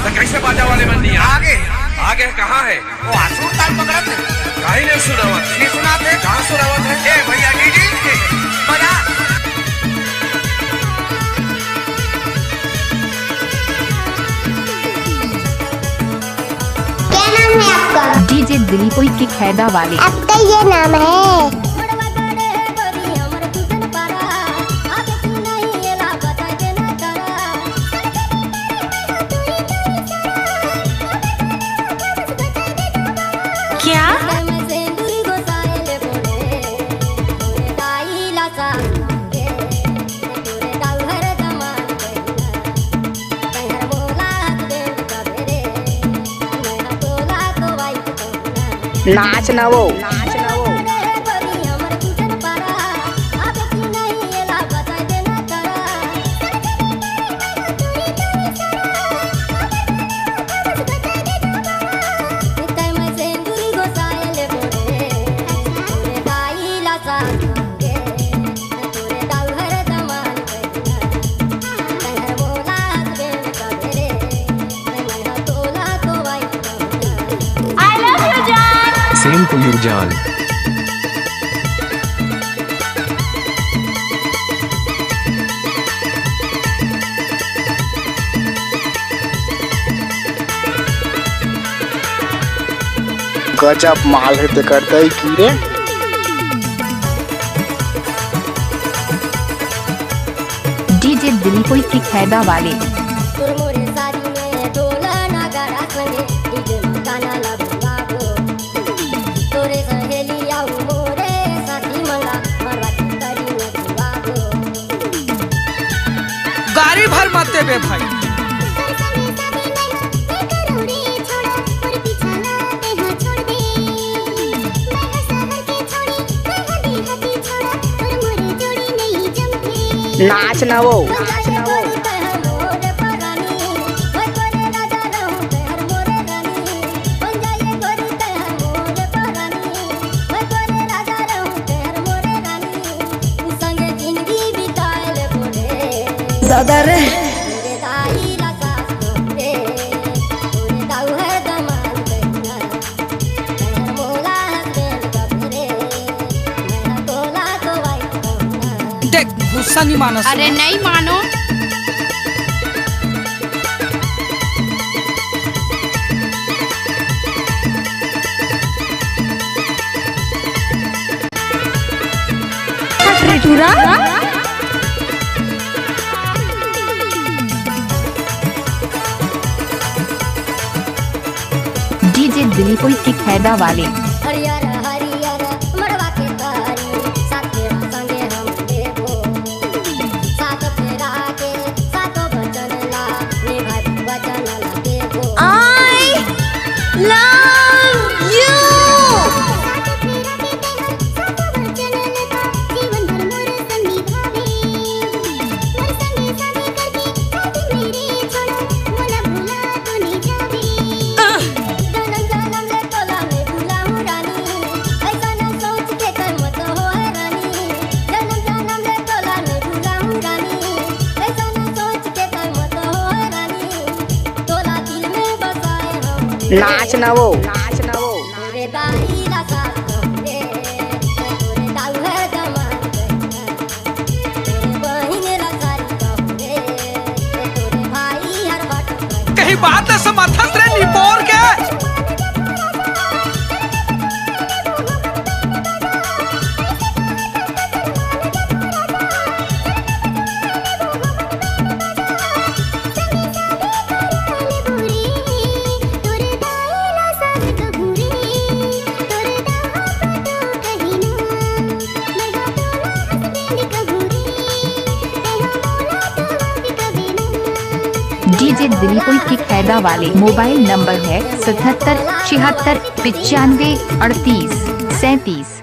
तो कैसे बाजा वाले बननी है? आगे आगे कहाँ है? वो आसुर ताल पकड़त है। कहीं नहीं सुनावत। नहीं सुनाते? कहाँ सुनावत है? ए भैया जी बजा। क्या नाम है आपका? डीजे दिलीपोई के खैदा वाले। आपका ये नाम है? क्या? नाच ना वो Same to you, John. गजब माल है तो करता ही की रे। डीजे दिलीपोई के खैदा वाले। गाड़ी भर मत दे बे भाई। नाच ना वो दादा रे। देख गुस्सा नहीं मानो। अरे नहीं मानो। डीजे दिलीपोई के खैदा वाले। नाच ना वो कहीं बात है समर्थन रे निपोर के। डीजे दिलीपोई के खैदा वाले। मोबाइल नंबर है 77 76 95 38 37।